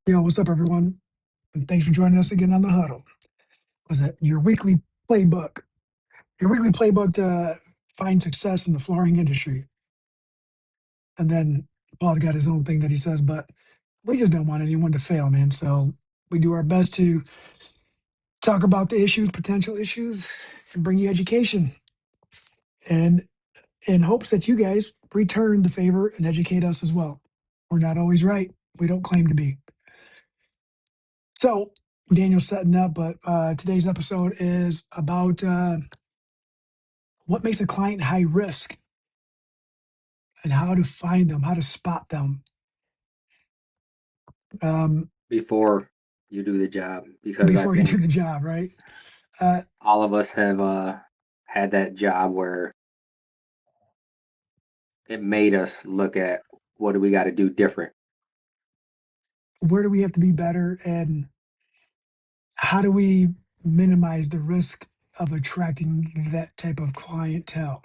What's up, everyone? And thanks for joining us again on the Huddle. Was it your weekly playbook? Your weekly playbook to find success in the flooring industry. And then Paul's got his own thing that he says, but we just don't want anyone to fail, man. So we do our best to talk about the issues, potential issues, and bring you education. And in hopes that you guys return the favor and educate us as well. We're not always right. We don't claim to be. So Daniel's setting up, but today's episode is about what makes a client high risk and how to find them, how to spot them. Before you do the job, because I Before you do think the job, right? Uh, all of us have had that job where it made us look at what do we got to do different. where do we have to be better, and how do we minimize the risk of attracting that type of clientele?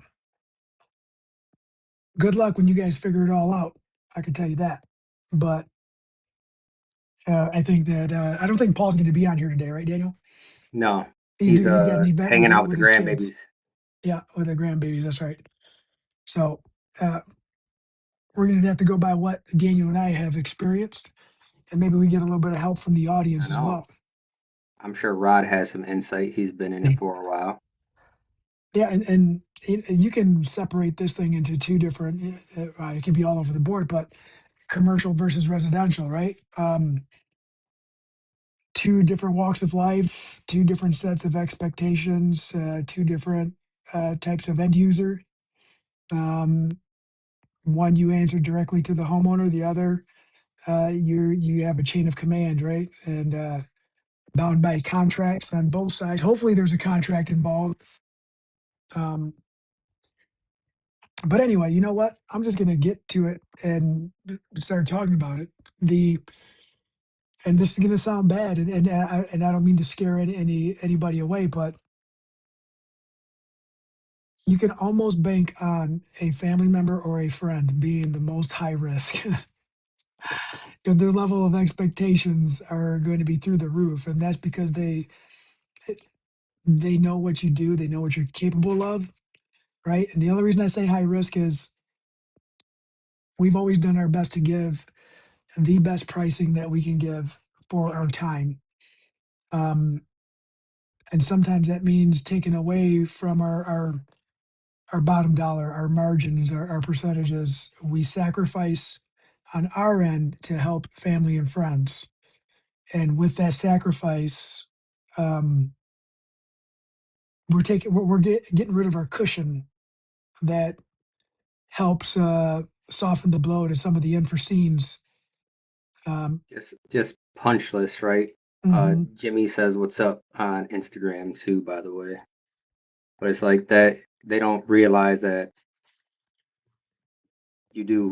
Good luck when you guys figure it all out. I can tell you that. But I think that I don't think Paul's going to be on here today, right, Daniel? No, he's He's got an event hanging out with with the his kids. grandbabies. Yeah, with the grandbabies. That's right. So uh, we're going to have to go by what Daniel and I have experienced, and maybe we get a little bit of help from the I audience as know. well. I'm sure Rod has some insight. He's been in it for a while. Yeah, and you can separate this thing into two different. It can be all over the board, but commercial versus residential, right? Two different walks of life, two different sets of expectations, two different types of end user. Um, One you answer directly to the homeowner, the other you have a chain of command, right? And bound by contracts on both sides. Hopefully, there's a contract involved. Um, but anyway, you know what? I'm just going to get to it and start talking about it. The and this is going to sound bad, and I don't mean to scare anybody away, but you can almost bank on a family member or a friend being the most high risk because their level of expectations are going to be through the roof, and that's because they know what you do, they know what you're capable of, right? And the only reason I say high risk is we've always done our best to give the best pricing that we can give for our time. Um, and sometimes that means taking away from our bottom dollar, our margins, our percentages. We sacrifice on our end to help family and friends. And with that sacrifice, um, we're getting rid of our cushion that helps soften the blow to some of the unforeseens. Um, Just punchless, right? mhm. Jimmy says what's up on Instagram too, by the way. But it's like that they don't realize that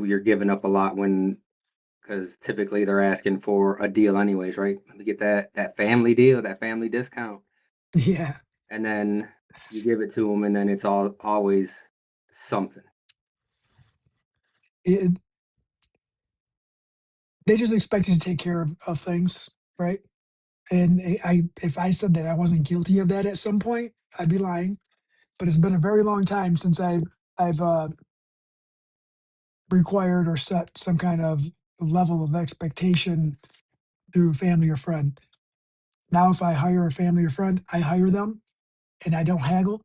you're giving up a lot when because typically they're asking for a deal anyways, right? Let me get that family deal, that family discount, Yeah, and then you give it to them, and then it's always something. it, they just expect you to take care of things, right? And if I said that I wasn't guilty of that at some point, I'd be lying. But it's been a very long time since I've required or set some kind of level of expectation through family or friend. Now, if I hire a family or friend, I hire them and I don't haggle.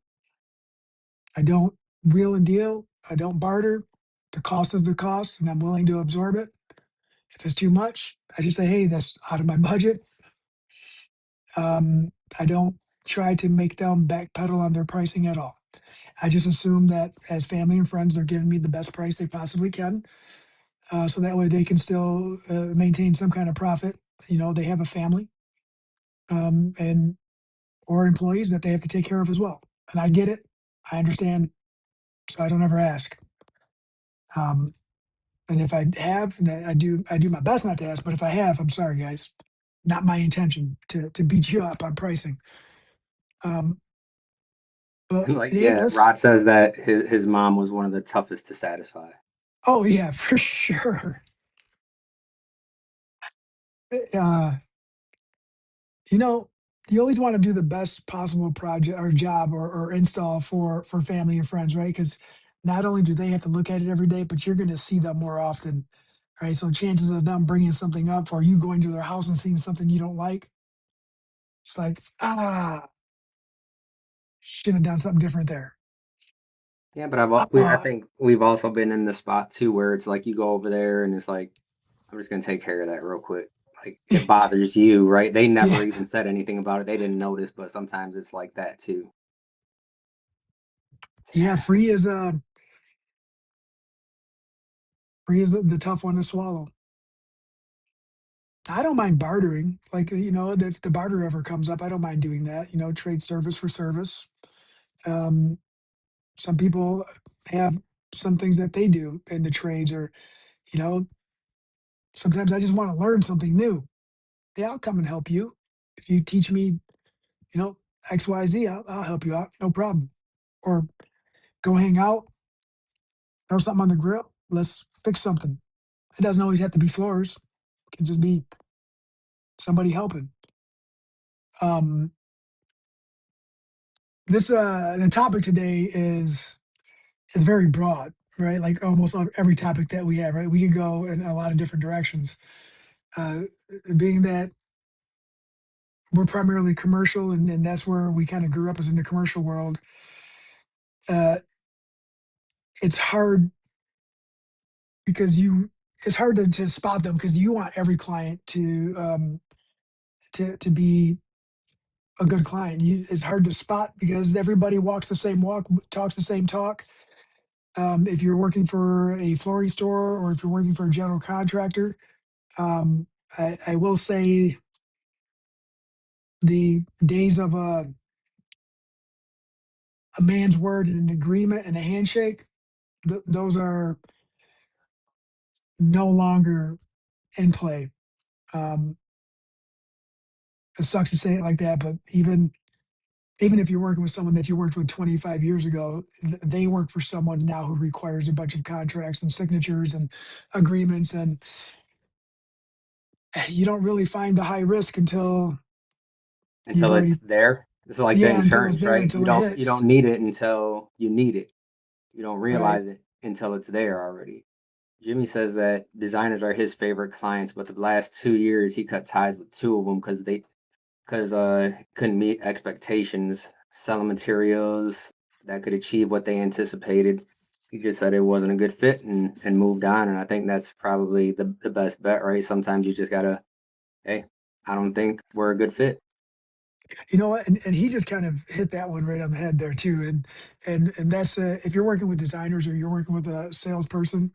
I don't wheel and deal. I don't barter. The cost is the cost, and I'm willing to absorb it. If it's too much, I just say, hey, that's out of my budget. I don't try to make them backpedal on their pricing at all. I just assume that as family and friends, they're giving me the best price they possibly can. So that way they can still maintain some kind of profit. They have a family and or employees that they have to take care of as well. And I get it. I understand. So I don't ever ask. Um, and if I have, and I do my best not to ask. But if I have, I'm sorry, guys. Not my intention to beat you up on pricing. Um, but Like, hey, yeah, Rod says that his mom was one of the toughest to satisfy. oh yeah, for sure. uh, you know, you always want to do the best possible project or job or install for family and friends, right? Because not only do they have to look at it every day, but you're going to see them more often, right? So chances of them bringing something up or you going to their house and seeing something you don't like, it's like, should have done something different there. Yeah, but I Uh, think we've also been in the spot too where it's like you go over there and it's like, I'm just gonna take care of that real quick. Like it bothers you, right? They yeah, never even said anything about it. They didn't notice, but sometimes it's like that too. yeah. Free is the tough one to swallow. I don't mind bartering. Like, if the barter ever comes up, I don't mind doing that. Trade service for service. Um, some people have some things that they do in the trades, or you know, sometimes I just want to learn something new. Yeah, I'll come and help you if you teach me, you know, XYZ. I'll help you out, no problem. Or go hang out, throw something on the grill. Let's fix something. It doesn't always have to be floors. It can just be somebody helping. Um, this The topic today is very broad, right? Like almost every topic that we have, right? We could go in a lot of different directions. Uh, Being that we're primarily commercial, and that's where we kind of grew up, as in the commercial world. Uh, it's hard because it's hard to spot them because you want every client to be a good client. It's hard to spot because everybody walks the same walk, talks the same talk. If you're working for a flooring store or if you're working for a general contractor, um, I will say the days of a man's word and an agreement and a handshake, those are no longer in play. Um, it sucks to say it like that, but even if you're working with someone that you worked with 25 years ago, they work for someone now who requires a bunch of contracts and signatures and agreements, and you don't really find the high risk until you've Until it's already there. It's like the yeah, until it's insurance, there, right? until it You don't hits. need it until you need it. You don't Right. realize it until it's there already. Jimmy says that designers are his favorite clients, but the last 2 years he cut ties with two of them because couldn't meet expectations, selling materials that could achieve what they anticipated. He just said it wasn't a good fit and moved on. And I think that's probably the best bet, right? Sometimes you just gotta, hey, I don't think we're a good fit. You know what? And he just kind of hit that one right on the head there too. And that's if you're working with designers or you're working with a salesperson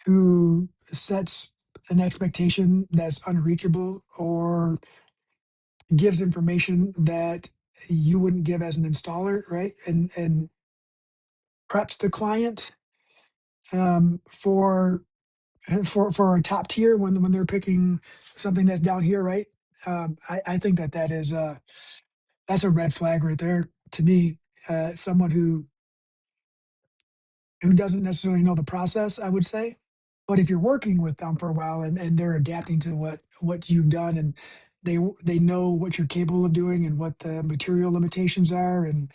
who sets an expectation that's unreachable or gives information that you wouldn't give as an installer, right? And preps the client for for a top tier when they're picking something that's down here, right? I think that is that's a red flag right there to me. Someone who doesn't necessarily know the process, I would say. But if you're working with them for a while and they're adapting to what you've done, and they know what you're capable of doing and what the material limitations are, and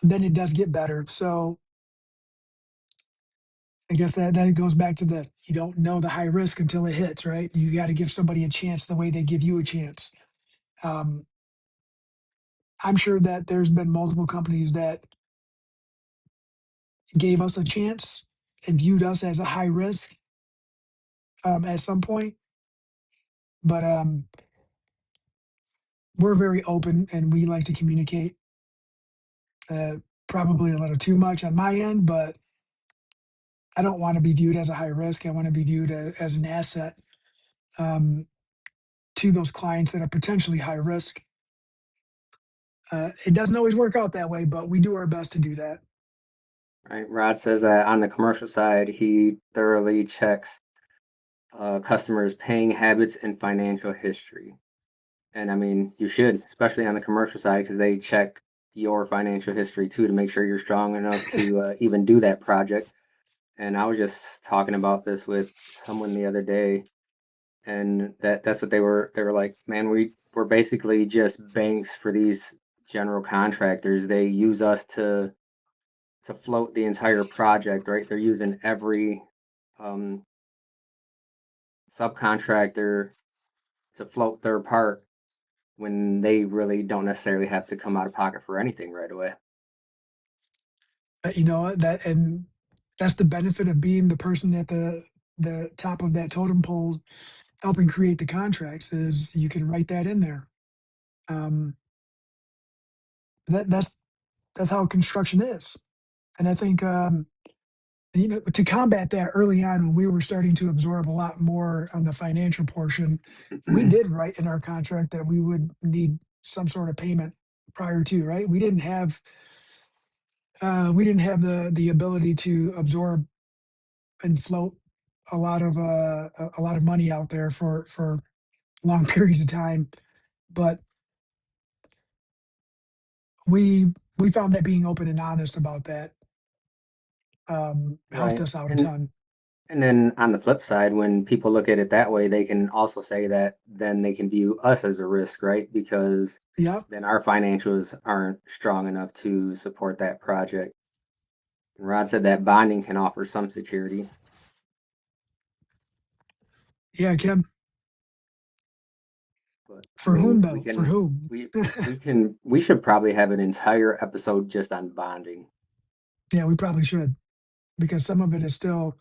then it does get better. So I guess that goes back to the you don't know the high risk until it hits, right? You got to give somebody a chance the way they give you a chance. Um, I'm sure that there's been multiple companies that gave us a chance and viewed us as a high risk at some point, but we're very open and we like to communicate. Uh, Probably a little too much on my end, but I don't want to be viewed as a high risk. I want to be viewed as an asset um, to those clients that are potentially high risk. It doesn't always work out that way, but we do our best to do that. Right. Rod says that on the commercial side, he thoroughly checks customers' paying habits and financial history. And I mean, you should, especially on the commercial side, because they check your financial history too to make sure you're strong enough to even do that project. And I was just talking about this with someone the other day. and that's what they were like, man, we're basically just banks for these general contractors. They use us to float the entire project, right? They're using every um, subcontractor to float their part when they really don't necessarily have to come out of pocket for anything right away. You know that, and that's the benefit of being the person at the top of that totem pole, helping create the contracts. Is you can write that in there. Um, that's how construction is, and I think you know, to combat that early on when we were starting to absorb a lot more on the financial portion, we did write in our contract that we would need some sort of payment prior to, right? We didn't have the ability to absorb and float a lot of money out there for long periods of time. But we we found that being open and honest about that helped Right. us out a And ton. and then on the flip side, when people look at it that way, they can also say that then they can view us as a risk, right? Because Yep. then our financials aren't strong enough to support that project. And Rod said that bonding can offer some security, Yeah, Kim. but I For whom mean, though? For whom? we should probably have an entire episode just on bonding. Yeah, we probably should, because some of it is still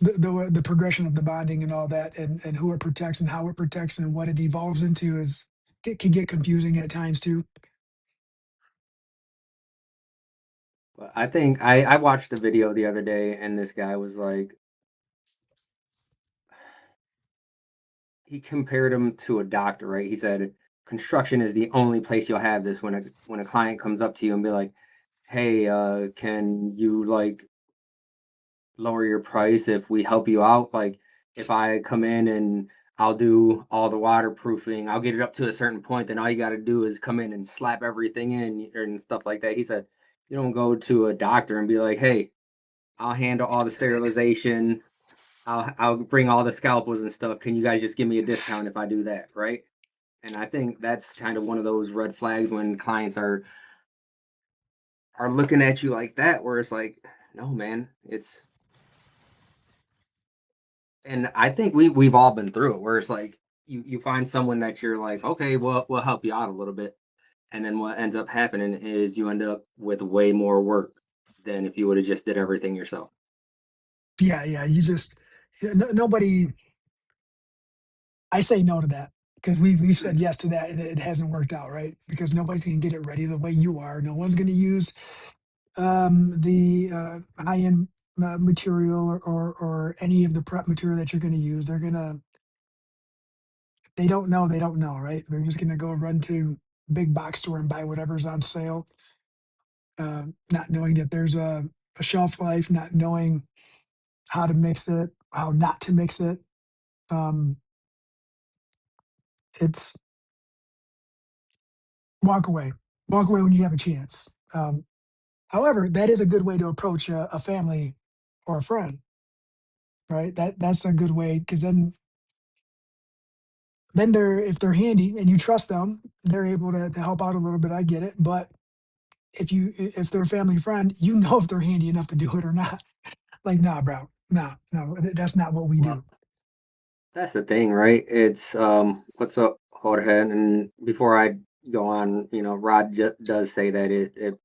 the progression of the bonding and all that, and who it protects and how it protects and what it evolves into is it can get confusing at times too. But I think I watched a video the other day, and this guy was like, he compared him to a doctor, right? He said construction is the only place you'll have this when a client comes up to you and be like, "Hey, can you like lower your price if we help you out? Like if I come in and I'll do all the waterproofing, I'll get it up to a certain point, then all you got to do is come in and slap everything in and stuff like that." He said, "You don't go to a doctor and be like, "Hey, I'll handle all the sterilization. I'll bring all the scalpels and stuff. Can you guys just give me a discount if I do that?" Right? And I think that's kind of one of those red flags when clients are looking at you like that, where it's like, no, man, it's. And I think we've all been through it, where it's like you find someone that you're like, okay, well, we'll help you out a little bit, and then what ends up happening is you end up with way more work than if you would have just did everything yourself. Yeah, yeah. You just yeah, nobody. I say no to that because we've said yes to that and it hasn't worked out, right? Because nobody's gonna get it ready the way you are. No one's gonna use the high end material or any of the prep material that you're gonna use. They don't know, they don't know, right? They're just gonna go run to big box store and buy whatever's on sale, not knowing that there's a shelf life, not knowing how to mix it, how not to mix it. Um, it's walk away, walk away when you have a chance. However, that is a good way to approach a family or a friend, right? That's a good way because then they're if they're handy and you trust them, they're able to help out a little bit. I get it, but if they're a family friend, you know if they're handy enough to do it or not. Like, nah, bro, nah, no, that's not what we Well, do. that's the thing, right? It's what's up, Jorge? And before I go on, Rod does say that it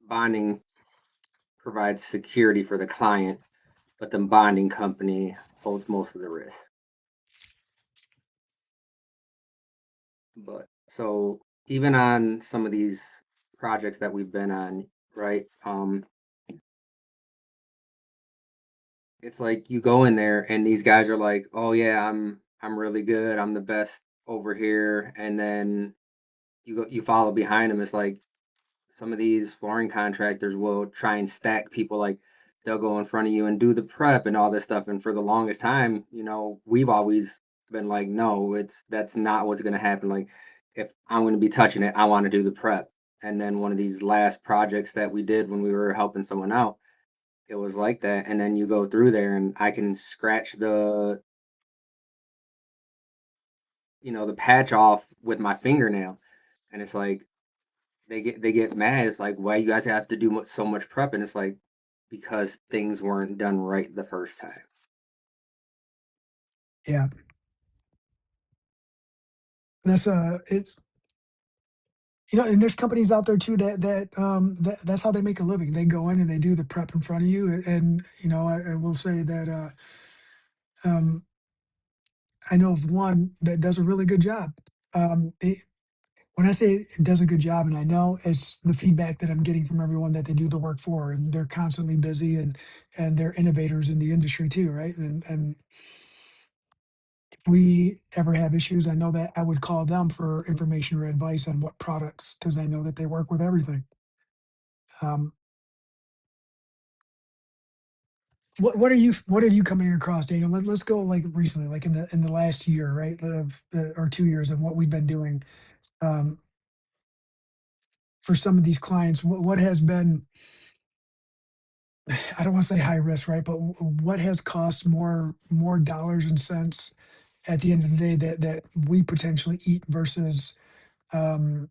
bonding provides security for the client, but the bonding company holds most of the risk. But so even on some of these projects that we've been on, right? It's like you go in there and these guys are like, "Oh yeah, I'm really good. I'm the best over here." And then you follow behind them. It's like some of these flooring contractors will try and stack people, like they'll go in front of you and do the prep and all this stuff. And for the longest time, we've always been like, no, that's not what's going to happen. Like if I'm going to be touching it, I want to do the prep. And then one of these last projects that we did when we were helping someone out, it was like that. And then you go through there and I can scratch the patch off with my fingernail, and it's like they get mad. It's like, why you guys have to do so much prep, and it's like because things weren't done right the first time. Yeah, that's it's and there's companies out there too that's how they make a living. They go in and they do the prep in front of you, and I will say that um, I know of one that does a really good job. When I say it does a good job, and I know it's the feedback that I'm getting from everyone that they do the work for, and they're constantly busy, and they're innovators in the industry too, right? And if we ever have issues, I know that I would call them for information or advice on what products, because I know that they work with everything. Um, what are you coming across, Daniel? Let's go like recently, like in the last year, right, or 2 years, of what we've been doing um, for some of these clients. What has been, I don't want to say high risk, right? But what has cost more dollars and cents at the end of the day that we potentially eat versus um,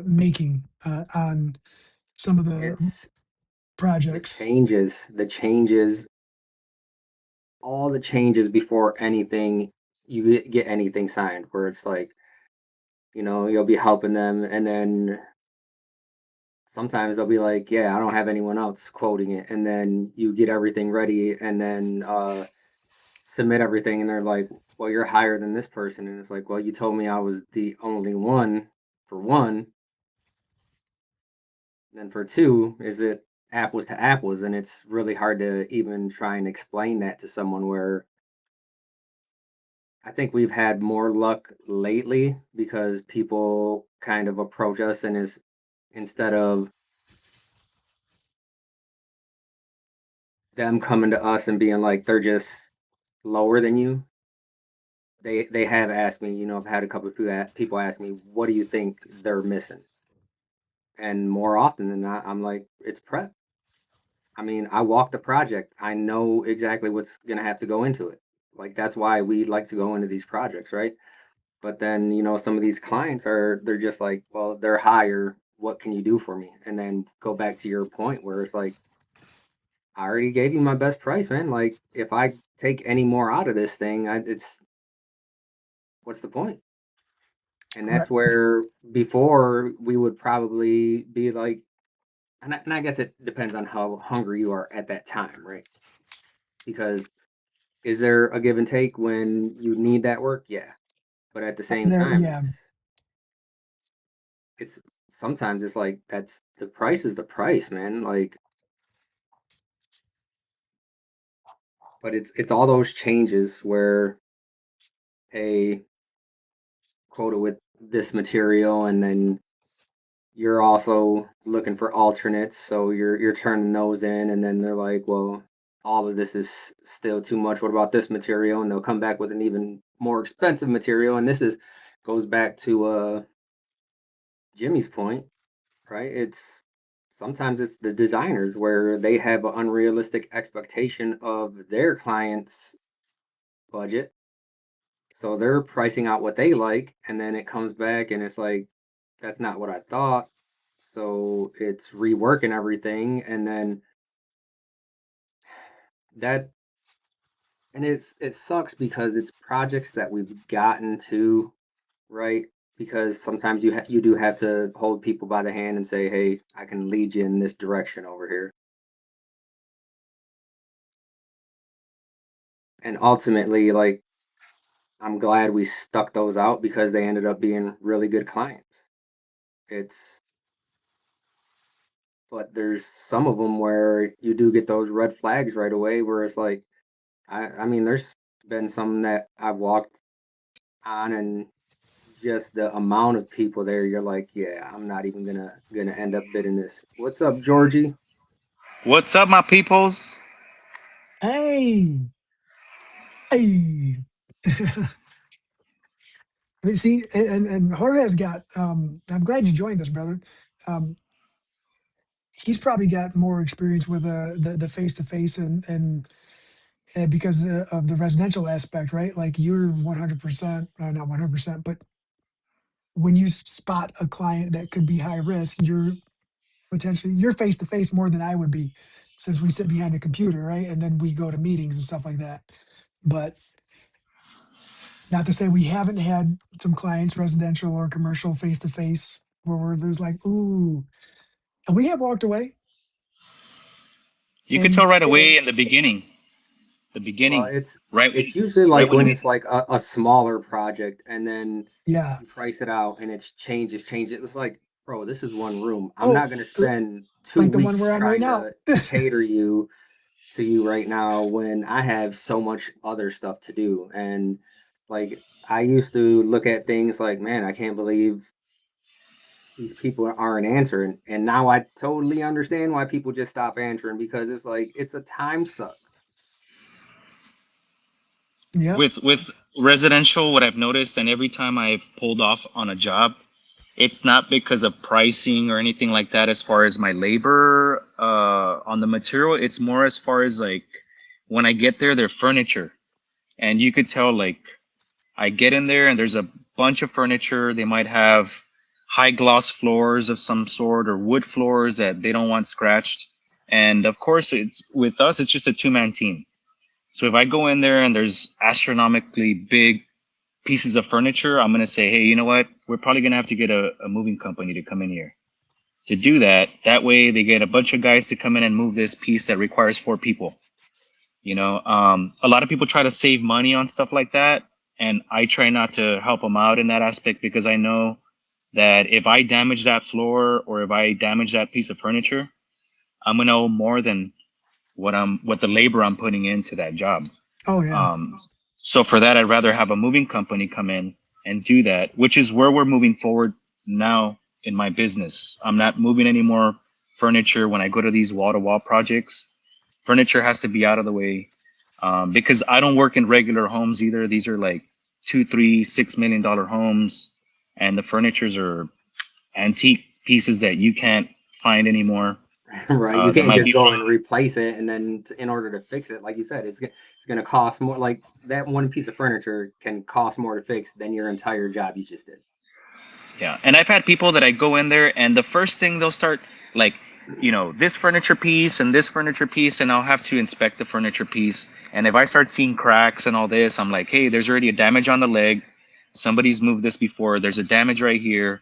making on some of the It's the projects? changes, the changes, all the changes before anything you get anything signed. Where it's like, you'll be helping them, and then sometimes they'll be like, yeah, I don't have anyone else quoting it, and then you get everything ready, and then submit everything, and they're like, well, you're higher than this person, and it's like, well, you told me I was the only one, for one. And then for two, is it apples to apples? And it's really hard to even try and explain that to someone, where I think we've had more luck lately because people kind of approach us, and is instead of them coming to us and being like they're just lower than you, they have asked me, I've had a couple of people ask me, what do you think they're missing? And more often than not, I'm like, it's prep. I mean, I walked the project. I know exactly what's going to have to go into it. Like, that's why we like to go into these projects, right? But then, some of these clients they're just like, well, they're higher. What can you do for me? And then go back to your point where it's like, I already gave you my best price, man. Like, if I take any more out of this thing, it's what's the point? And that's Correct. where before we would probably be like, and I guess it depends on how hungry you are at that time, right? Because is there a give and take when you need that work? Yeah. But at the same There, time, yeah. it's sometimes it's like that's the price is the price, man. Like, but it's all those changes where, hey, quota with this material, and then you're also looking for alternates, so you're turning those in, and then they're like, well, all of this is still too much. What about this material? And they'll come back with an even more expensive material. And this is goes back to Jimmy's point, right? It's sometimes it's the designers where they have an unrealistic expectation of their client's budget. So they're pricing out what they like, and then it comes back and it's like, that's not what I thought. So it's reworking everything, and then that and it sucks because it's projects that we've gotten to, right? Because sometimes you do have to hold people by the hand and say, "Hey, I can lead you in this direction over here." And ultimately, like, I'm glad we stuck those out because they ended up being really good clients. It's But there's some of them where you do get those red flags right away, where it's like, I mean, there's been some that I've walked on, and just the amount of people there, you're like, yeah, I'm not even gonna end up bidding this. What's up, Georgie? What's up, my peoples? Hey, hey. I mean, see, and Jorge's got. I'm glad you joined us, brother. Um, he's probably got more experience with the face to face, because of the residential aspect, right? Like you're 100%, not 100%, but when you spot a client that could be high risk, you're face to face more than I would be, since we sit behind a computer, right? And then we go to meetings and stuff like that. But not to say we haven't had some clients, residential or commercial, face to face, where there's like, ooh, and we have walked away. You could tell And right away in the beginning. The Well, beginning, it's right when it's usually right like when when we it's like a smaller project, and then yeah, you price it out, and it's changes. It's like, bro, this is one room. I'm oh, not gonna l- spend two like the one weeks we're on right trying now. to cater you to you right now when I have so much other stuff to do. And like I used to look at things like, man, I can't believe these people aren't answering. And now I totally understand why people just stop answering, because it's like it's a time suck. Yep. with residential, what I've noticed, and every time I've pulled off on a job, it's not because of pricing or anything like that. As far as my labor on the material, it's more as far as like when I get there, their furniture, and you could tell like I get in there and there's a bunch of furniture. They might have high gloss floors of some sort or wood floors that they don't want scratched. And of course, it's with us, it's just a two-man team. So if I go in there and there's astronomically big pieces of furniture, I'm going to say, hey, you know what? We're probably going to have to get a moving company to come in here to do that. That way, they get a bunch of guys to come in and move this piece that requires four people. A lot of people try to save money on stuff like that, and I try not to help them out in that aspect because I know that if I damage that floor or if I damage that piece of furniture, I'm gonna owe more than what the labor I'm putting into that job. Oh yeah. Um, so for that, I'd rather have a moving company come in and do that, which is where we're moving forward now in my business. I'm not moving any more furniture when I go to these wall to wall projects. Furniture has to be out of the way because I don't work in regular homes either. These are like two, three, $6 million homes, and the furnitures are antique pieces that you can't find anymore. Right? You They can't might just be go from and replace it, and then in order to fix it, like you said, it's going to cost more. Like that one piece of furniture can cost more to fix than your entire job you just did. Yeah, and I've had people that I go in there, and the first thing they'll start like, this furniture piece and this furniture piece, and I'll have to inspect the furniture piece. And if I start seeing cracks and all this, I'm like, hey, there's already a damage on the leg. Somebody's moved this before. There's a damage right here.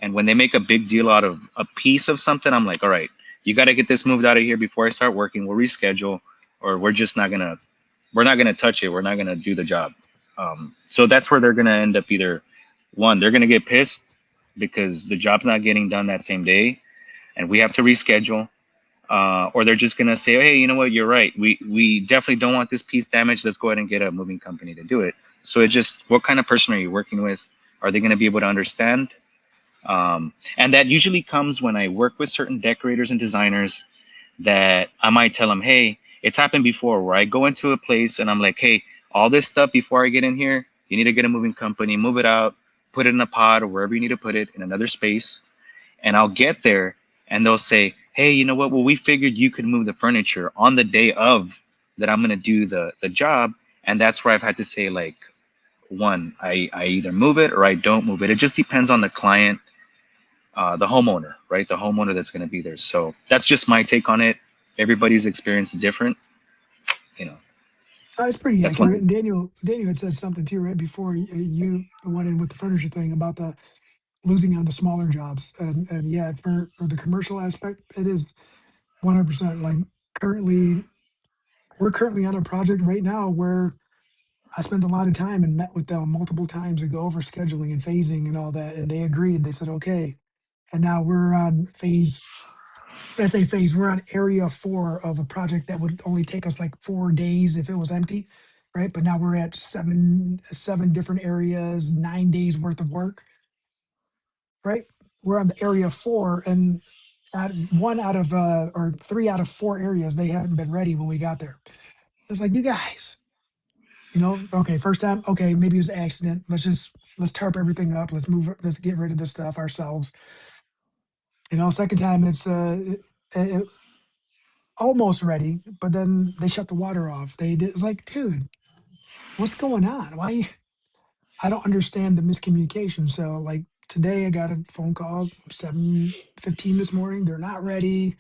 And when they make a big deal out of a piece of something, I'm like, all right, you got to get this moved out of here before I start working. We'll reschedule, or we're not gonna touch it. We're not gonna do the job. So that's where they're gonna end up either one, they're gonna get pissed because the job's not getting done that same day and we have to reschedule, or they're just gonna say, hey, you know what, you're right. We definitely don't want this piece damaged. Let's go ahead and get a moving company to do it. So it just, what kind of person are you working with? Are they gonna be able to understand? And that usually comes when I work with certain decorators and designers that I might tell them, hey, it's happened before where I go into a place and I'm like, hey, all this stuff before I get in here, you need to get a moving company, move it out, put it in a pod or wherever you need to put it in another space. And I'll get there and they'll say, hey, you know what? Well, we figured you could move the furniture on the day of that I'm going to do the job. And that's where I've had to say, like, one, I either move it or I don't move it. It just depends on the client, the homeowner, right? The homeowner that's going to be there. So that's just my take on it. Everybody's experience is different. You know, It's pretty that's my. accurate. And Daniel had said something too right before you went in with the furniture thing about the losing on the smaller jobs. And yeah, for the commercial aspect, it is 100%. Like currently, we're currently on a project right now where I spent a lot of time and met with them multiple times to go over scheduling and phasing and all that. And they agreed. They said, okay. And now we're on phase, when I say phase, we're on area 4 of a project that would only take us like 4 days if it was empty. Right. But now we're at seven different areas, 9 days worth of work. Right. We're on the area 4, and at one out of or 3 out of 4 areas, they hadn't been ready when we got there. It's like, you guys, okay, first time, okay, maybe it was an accident. Let's tarp everything up. Let's move it. Let's get rid of this stuff ourselves. Second time, it's almost ready, but then they shut the water off. They did. It's like, dude, what's going on? Why? I don't understand the miscommunication. So like today, I got a phone call 7:15 this morning. They're not ready.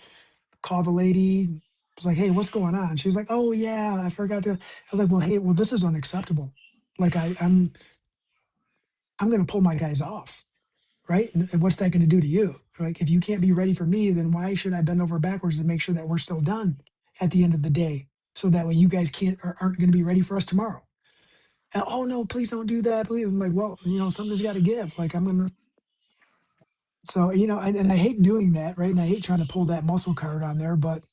Call the lady. Was like, hey, what's going on? She was like, oh yeah, I forgot to. I was like, well, hey, well, this is unacceptable. Like I'm gonna pull my guys off, right? And what's that gonna do to you? Like if you can't be ready for me, then why should I bend over backwards to make sure that we're still done at the end of the day? So that way you guys can't or aren't gonna be ready for us tomorrow. And, oh no, please don't do that. Please. I'm like, well, something's gotta give. Like I'm gonna so and I hate doing that, right? And I hate trying to pull that muscle card on there, but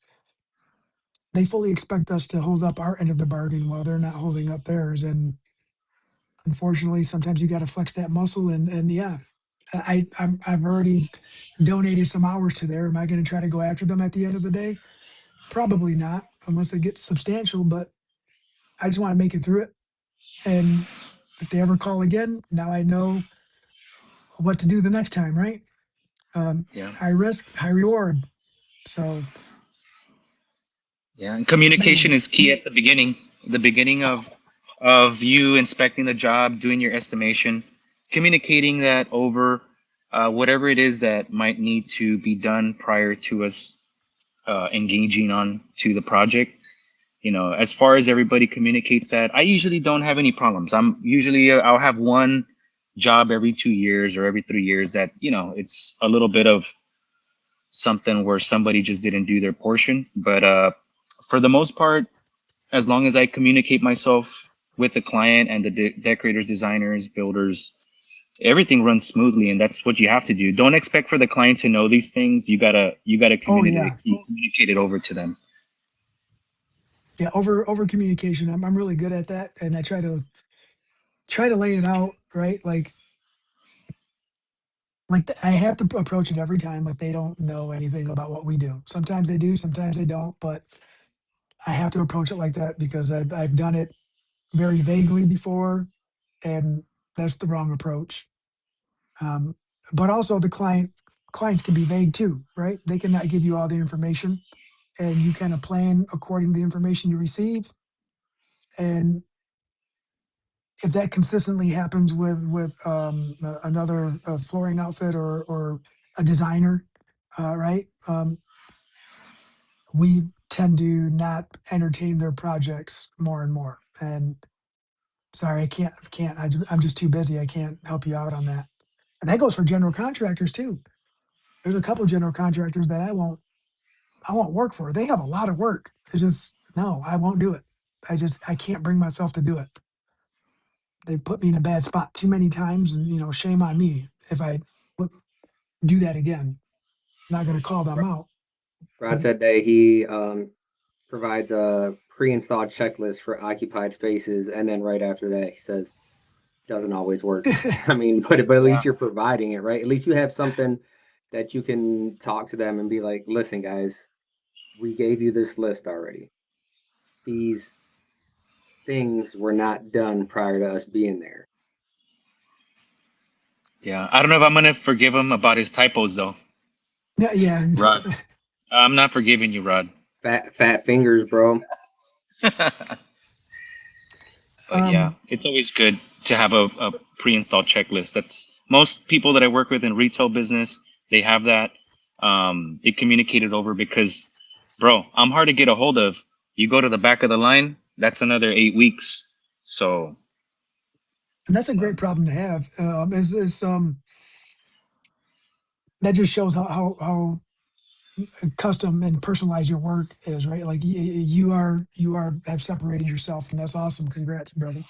they fully expect us to hold up our end of the bargain while they're not holding up theirs. And unfortunately, sometimes you got to flex that muscle. And yeah, I've already donated some hours to there. Am I going to try to go after them at the end of the day? Probably not, unless they get substantial. But I just want to make it through it. And if they ever call again, now I know what to do the next time, right? Yeah. High risk, high reward. So, Yeah, and communication man, is key at the beginning. The beginning of you inspecting the job, doing your estimation, communicating that over whatever it is that might need to be done prior to us engaging on to the project. As far as everybody communicates that, I usually don't have any problems. I'm usually I'll have one job every 2 years or every 3 years that it's a little bit of something where somebody just didn't do their portion, but for the most part, as long as I communicate myself with the client and the decorators, designers, builders, everything runs smoothly, and that's what you have to do. Don't expect for the client to know these things. You gotta oh communicate it over to them. yeah, over communication. I'm really good at that, and I try to lay it out right. I have to approach it every time like they don't know anything about what we do. Sometimes they do, sometimes they don't, but I have to approach it like that because I've done it very vaguely before, and that's the wrong approach. Um, but also the clients can be vague too, right? They cannot give you all the information, and you kind of plan according to the information you receive. And if that consistently happens with another flooring outfit or a designer, right? We tend to not entertain their projects more and more. And sorry, I can't. I'm just too busy. I can't help you out on that. And that goes for general contractors too. There's a couple of general contractors that I won't work for. They have a lot of work. It's just no, I won't do it. I can't bring myself to do it. They put me in a bad spot too many times, and shame on me if I w- do that again. Not going to call them out, Rod but said that he provides a pre-installed checklist for occupied spaces, and then right after that, he says doesn't always work. I mean, but at Yeah. least you're providing it, right? At least you have something that you can talk to them and be like, listen, guys, we gave you this list already. These things were not done prior to us being there. Yeah, I don't know if I'm gonna forgive him about his typos though, yeah, yeah. Rod. I'm not forgiving you, Rod. Fat fingers, bro. But yeah, um, it's always good to have a pre-installed checklist. That's most people that I work with in retail business, they have that. They communicate it over because, bro, I'm hard to get a hold of. You go to the back of the line, that's another 8 weeks. So, and that's a uh, great problem to have. Is that just shows how custom and personalized your work is, right? Like you are have separated yourself, and that's awesome. Congrats, brother.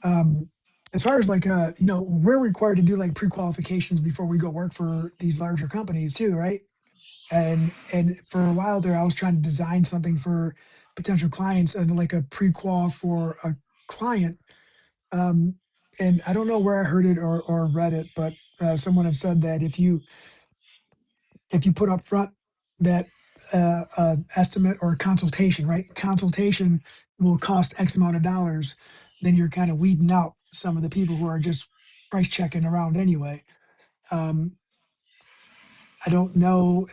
Um, as far as like we're required to do like pre-qualifications before we go work for these larger companies too, right? And for a while there, I was trying to design something for potential clients and like a pre-qual for a client. Um, and I don't know where I heard it or read it, but someone had said that if you put up front that estimate or consultation, right? Consultation will cost X amount of dollars, then you're kind of weeding out some of the people who are just price checking around anyway. Um, I don't know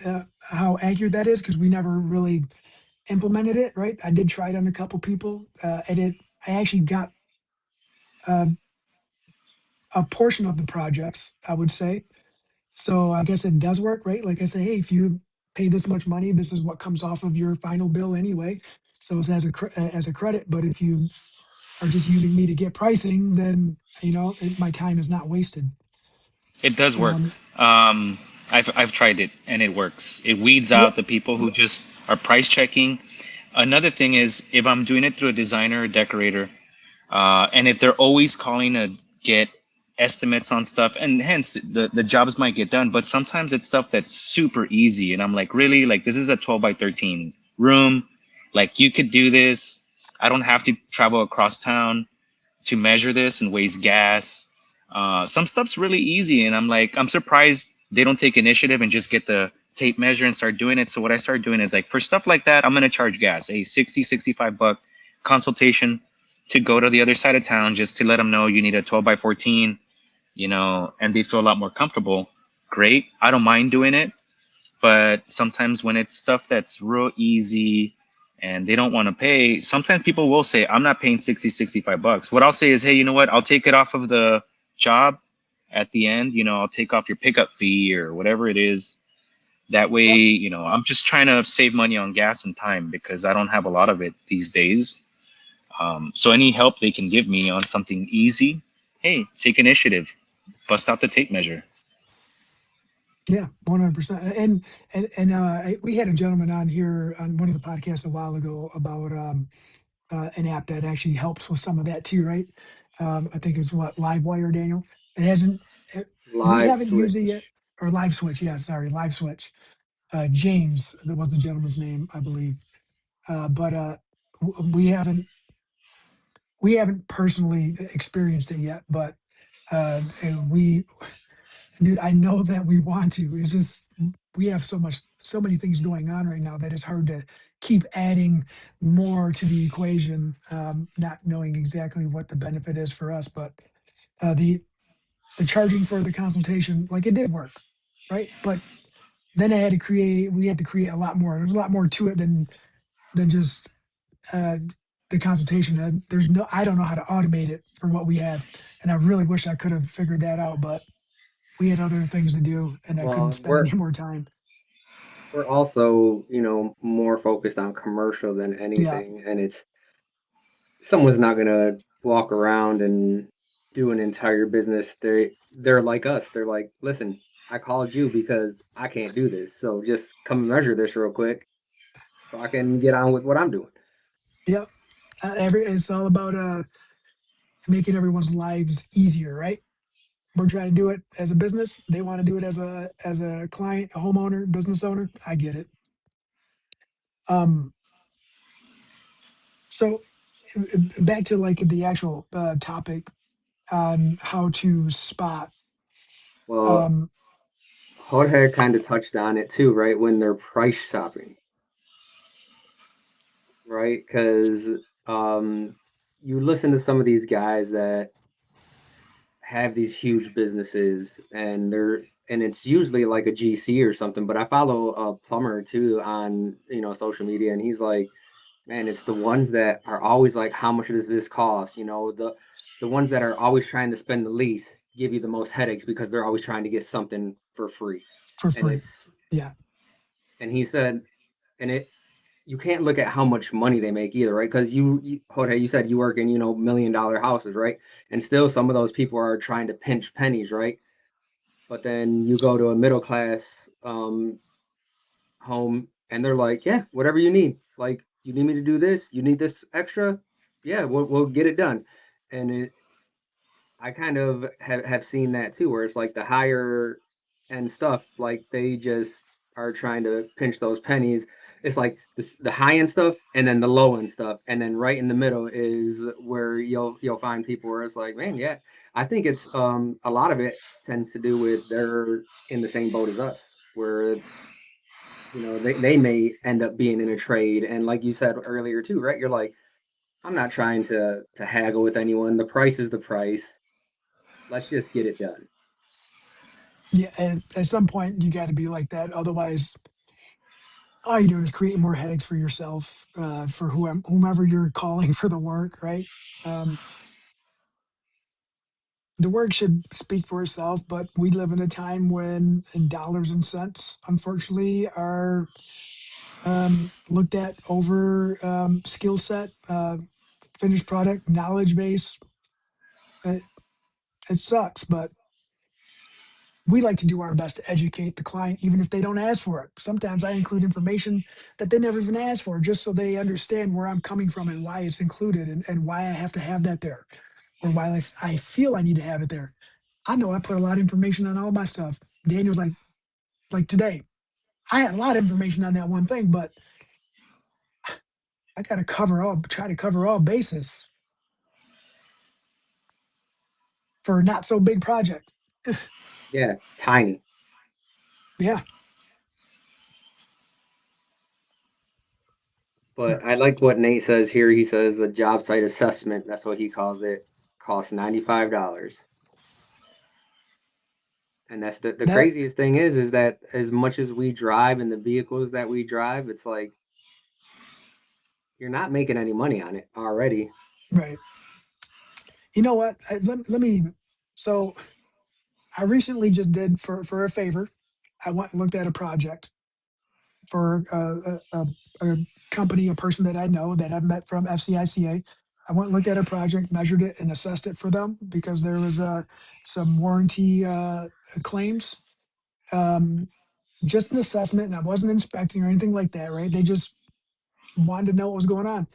how accurate that is because we never really implemented it. Right? I did try it on a couple people, and I actually got uh, a portion of the projects. I would say so. I guess it does work, right? Like I say, hey, if you pay this much money, this is what comes off of your final bill anyway. So it's as a credit. But if you are just using me to get pricing, then my time is not wasted. It does work. Um, Um, I've tried it and it works. It weeds yeah, out the people who just are price checking. Another thing is if I'm doing it through a designer or decorator, and if they're always calling to get estimates on stuff, and hence the jobs might get done, but sometimes it's stuff that's super easy, and I'm like, really, like this is a 12 by 13 room, like you could do this. I don't have to travel across town to measure this and waste gas. Some stuff's really easy, and I'm like, I'm surprised they don't take initiative and just get the tape measure and start doing it. So what I started doing is like for stuff like that, I'm gonna charge gas, a 65 buck consultation to go to the other side of town just to let them know you need a 12 by 14, and they feel a lot more comfortable. Great, I don't mind doing it, but sometimes when it's stuff that's real easy and they don't want to pay, sometimes people will say, I'm not paying 65 bucks. What I'll say is, hey, you know what? I'll take it off of the job at the end. I'll take off your pickup fee or whatever it is. That way, yep, I'm just trying to save money on gas and time because I don't have a lot of it these days. So any help they can give me on something easy, hey, take initiative, bust out the tape measure. yeah, 100%. And we had a gentleman on here on one of the podcasts a while ago about an app that actually helps with some of that too, right? I think it's what Livewire, Daniel. It hasn't. It, we Live haven't used it yet, switch. or Live Switch. Yeah, sorry, Live Switch. James, that was the gentleman's name, I believe. But we haven't personally experienced it yet. But and we, dude, I know that we want to. It's just we have so many things going on right now that it's hard to keep adding more to the equation, not knowing exactly what the benefit is for us. But uh, the the charging for the consultation, like it did work, right? But then we had to create a lot more. There's a lot more to it than just uh, the consultation. I don't know how to automate it for what we have, and I really wish I could have figured that out, but we had other things to do, and I couldn't Well, spend any more time. we're also, more focused on commercial than Yeah, anything, and it's someone's not gonna walk around and do an entire business. They're like us. They're like, listen, I called you because I can't do this, so just come and measure this real quick so I can get on with what I'm doing. yeah. It's all about making everyone's lives easier, right? We're trying to do it as a business. They want to do it as a client, a homeowner, business owner. I get it. Um, so back to like the actual topic on how to spot. Well, Um, Jorge kind of touched on it too, right? When they're price shopping, right? Because um, you listen to some of these guys that have these huge businesses and it's usually like a GC or something, but I follow a plumber too on, social media, and he's like, man, it's the ones that are always like, how much does this cost? The ones that are always trying to spend the least give you the most headaches because they're always trying to get something for free. for And free. it's Yeah, and he said, and it you can't look at how much money they make either, right? Because Jorge, you said you work in, $1 million houses, right? And still some of those people are trying to pinch pennies, right? But then you go to a middle class home and they're like, yeah, whatever you need. Like, you need me to do this, you need this extra, yeah, we'll get it done. And I kind of have seen that too, where it's like the higher end stuff, like they just are trying to pinch those pennies. It's like the high end stuff and then the low end stuff, and then right in the middle is where you'll find people where it's like, man, yeah, I think it's a lot of it tends to do with they're in the same boat as us, where they may end up being in a trade, and like you said earlier too, right? You're like, I'm not trying to haggle with anyone. The price is the price. Let's just get it done. Yeah, and at some point you got to be like that. Otherwise, all you're doing is creating more headaches for yourself, for whomever you're calling for the work, right? Um, the work should speak for itself, but we live in a time when dollars and cents, unfortunately, are looked at over skill set, finished product, knowledge base. It, it sucks, but we like to do our best to educate the client, even if they don't ask for it. Sometimes I include information that they never even asked for, just so they understand where I'm coming from and why it's included, and why I have to have that there, or why I feel I need to have it there. I know I put a lot of information on all my stuff. Daniel's like today, I had a lot of information on that one thing, but I got to try to cover all bases for a not so big project. Yeah, tiny. Yeah. But I like what Nate says here. He says a job site assessment, that's what he calls it, costs $95. And that's the That craziest thing is that as much as we drive in the vehicles that we drive, it's like you're not making any money on it already. right. You know what? Let me. So I recently just did for a favor. I went and looked at a project for a company, a person that I know that I've met from FCICA. I went and looked at a project, measured it, and assessed it for them because there was some warranty claims. Um, just an assessment, and I wasn't inspecting or anything like that. Right? They just wanted to know what was going on.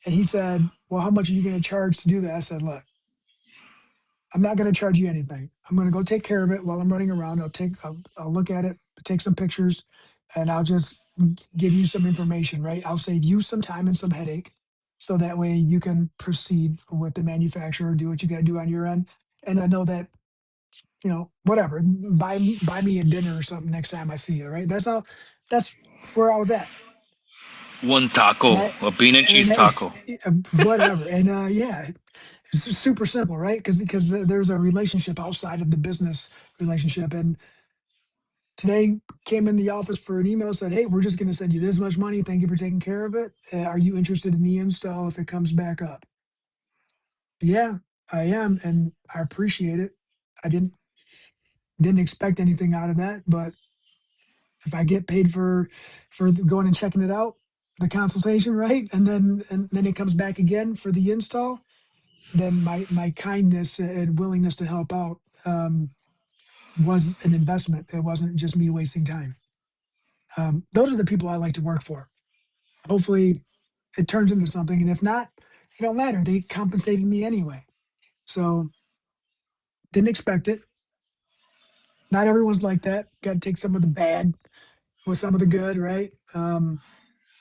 And he said, "Well, how much are you going to charge to do that?" I said, "Look, I'm not going to charge you anything. I'm going to go take care of it while I'm running around. I'll look at it, take some pictures, and I'll just give you some information, right? I'll save you some time and some headache, so that way you can proceed with the manufacturer, do what you got to do on your end. And I know that, whatever, buy me a dinner or something next time I see you, right? That's where I was at. One And taco, I, a bean and cheese and taco. whatever. And yeah, it's super simple, right? Because there's a relationship outside of the business relationship. And today came in the office for an email, said, "Hey, we're just going to send you this much money. Thank you for taking care of it. Are you interested in the install if it comes back up?" Yeah, I am, and I appreciate it. I didn't expect anything out of that, but if I get paid for going and checking it out, the consultation, right, and then it comes back again for the install, then my kindness and willingness to help out was an investment. It wasn't just me wasting time. Those are the people I like to work for. Hopefully, it turns into something, and if not, it don't matter. They compensated me anyway, so didn't expect it. Not everyone's like that. Got to take some of the bad with some of the good, right?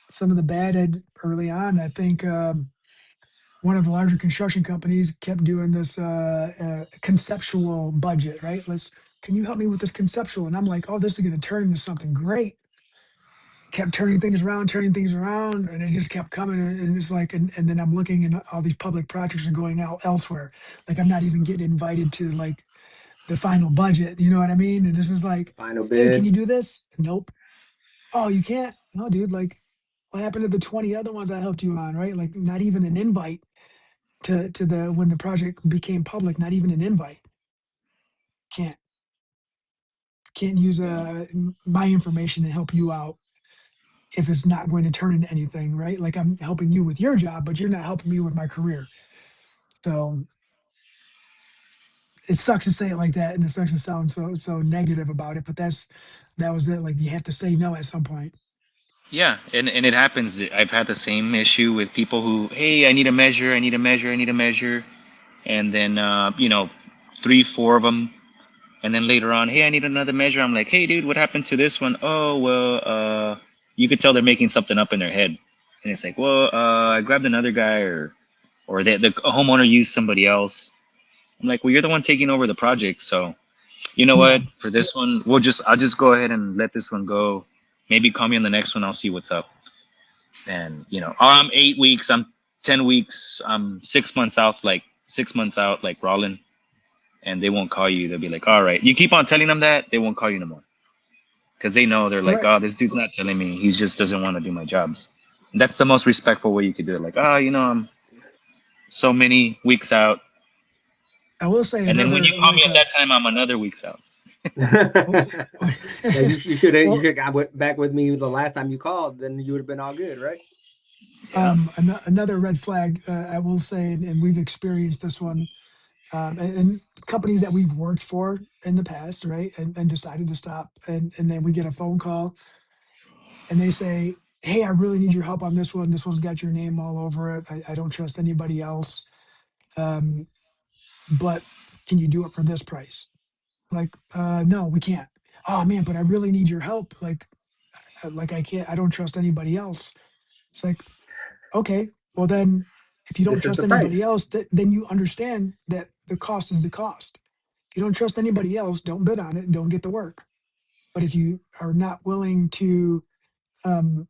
Some of the bad early on. I think one of the larger construction companies kept doing this conceptual budget, right? Can you help me with this conceptual? And I'm like, oh, this is going to turn into something great. Kept turning things around, and it just kept coming. And it's like, and then I'm looking, and all these public projects are going out elsewhere. Like I'm not even getting invited to like the final budget. You know what I mean? And this is like, Final hey, can bid. you do this? Nope. Oh, you can't? No, dude. Like, what happened to the 20 other ones I helped you on, right? Like, not even an invite to the when the project became public. Not even an invite. Can't can't use Yeah. my information to help you out if it's not going to turn into anything, right? Like I'm helping you with your job, but you're not helping me with my career. So it sucks to say it like that, and it sucks to sound so negative about it. But that was it. Like you have to say no at some point. Yeah, and it happens. I've had the same issue with people who, hey, I need a measure, I need a measure, I need a measure, and then three, four of them, and then later on, hey, I need another measure. I'm like, hey, dude, what happened to this one? Oh, well, you could tell they're making something up in their head, and it's like, well, I grabbed another guy, or the homeowner used somebody else. I'm like, well, you're the one taking over the project, so you know Yeah, what? For this one, I'll just go ahead and let this one go. Maybe call me on the next one. I'll see what's up. And I'm 8 weeks, I'm 10 weeks, I'm 6 months out, like 6 months out, like Rollin. and they won't call you. They'll be like, all right, you keep on telling them that, they won't call you no more because they know they're like, Correct. oh, this dude's not telling me. He just doesn't want to do my jobs. And that's the most respectful way you could do it. Like, oh, I'm so many weeks out, I will say and then when you another call me like at that time, I'm another week's out. oh, Yeah, you should have well, got back with me the last time you called. Then you would have been all good, right? Yeah. another red flag, I will say, and we've experienced this one, and companies that we've worked for in the past, right, and decided to stop, and then we get a phone call, and they say, "Hey, I really need your help on this one. This one's got your name all over it. I don't trust anybody else, um, but can you do it for this price?" Like, no, we can't. Oh man, but I really need your help. Like I can't. I don't trust anybody else. It's like, okay, well then, if you don't This is trust the anybody price. else, then you understand that the cost is the cost. If you don't trust anybody else, don't bid on it, don't get the work. But if you are not willing to um,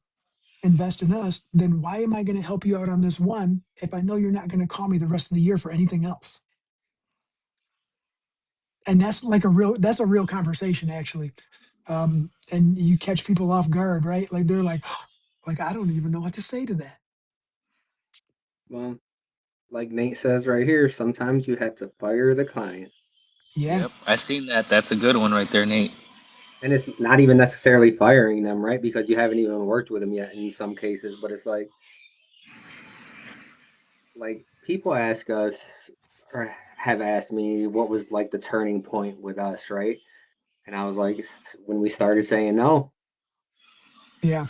invest in us, then why am I going to help you out on this one if I know you're not going to call me the rest of the year for anything else? And that's a real conversation actually. And you catch people off guard, right? Like they're like I don't even know what to say to that. Well, like Nate says right here, sometimes you have to fire the client. Yeah, Yep. I seen that. That's a good one right there, Nate. And it's not even necessarily firing them, right? Because you haven't even worked with them yet in some cases. But it's like people ask us or have asked me what was like the turning point with us, right? And I was like, when we started saying no. yeah.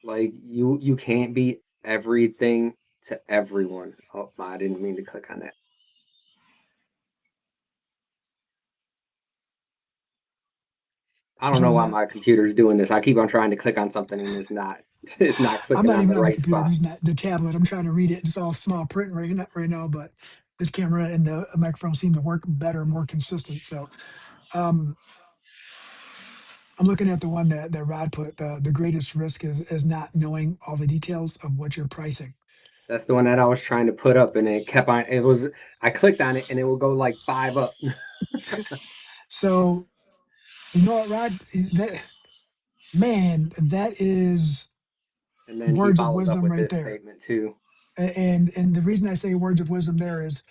Like you can't be everything to everyone. Oh, I didn't mean to click on that. I don't Which one know was why that? my computer's doing this. I keep on trying to click on something and it's not it's not I'm clicking not on even the on the right computer. I'm spot. using the tablet. I'm trying to read it. It's all small print right now, but this camera and the microphone seem to work better, more consistent. So um, I'm looking at the one that Rod put. The greatest risk is not knowing all the details of what you're pricing. That's the one that I was trying to put up and it kept on it was I clicked on it and it will go like 5 up. So you know what, Rod? That man, that is And then he words of follows up wisdom with right this there. statement too. And the reason I say words of wisdom there is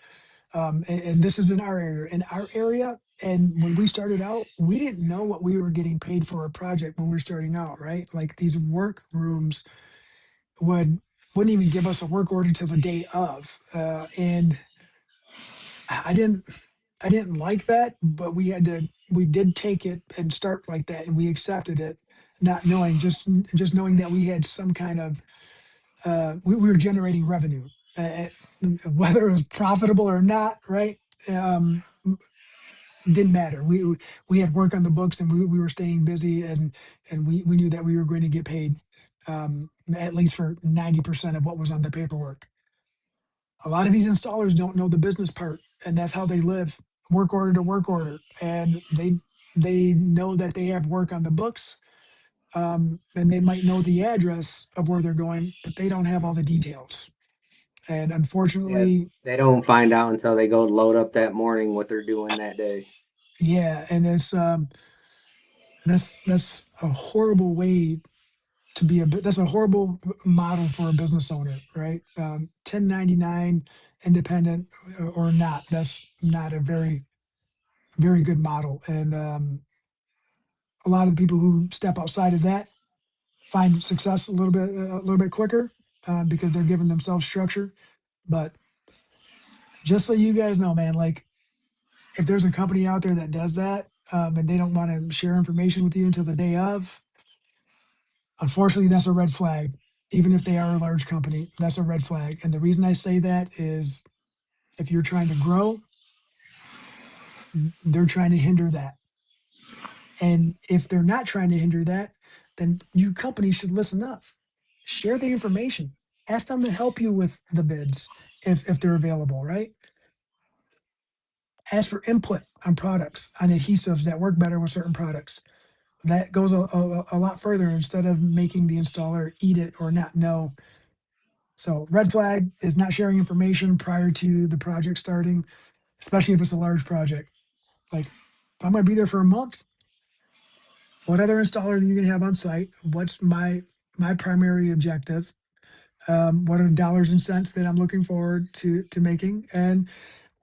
and this is in our area. In our area, and when we started out, we didn't know what we were getting paid for a project when we were starting out, right? Like these work rooms wouldn't even give us a work order till the day of, and I didn't I didn't like that, but we did take it and start like that, and we accepted it, not knowing just knowing that we had some kind of we were generating revenue, whether it was profitable or not, right? Um, didn't matter. We had work on the books and we were staying busy and we knew that we were going to get paid at least for 90% of what was on the paperwork. A lot of these installers don't know the business part and that's how they live work order to work order and they know that they have work on the books and they might know the address of where they're going, but they don't have all the details. And Yeah, unfortunately, they don't find out until they go load up that morning what they're doing that day. yeah, and that's a horrible way to be that's a horrible model for a business owner, right? 1099 independent or not, that's not a very good model. And a lot of the people who step outside of that find success a little bit quicker because they're giving themselves structure. But just so you guys know, man, like if there's a company out there that does that and they don't want to share information with you until the day of, unfortunately, that's a red flag. Even if they are a large company, that's a red flag. And the reason I say that is if you're trying to grow, they're trying to hinder that. And if they're not trying to hinder that, then you companies should listen up. Share the information. Ask them to help you with the bids if they're available, right? Ask for input on products, on adhesives that work better with certain products. That goes a lot further instead of making the installer eat it or not know. So red flag is not sharing information prior to the project starting, especially if it's a large project. Like, if I'm going to be there for a month, what other installer are you going to have on site? What's my primary objective? What are the dollars and cents that I'm looking forward to making? And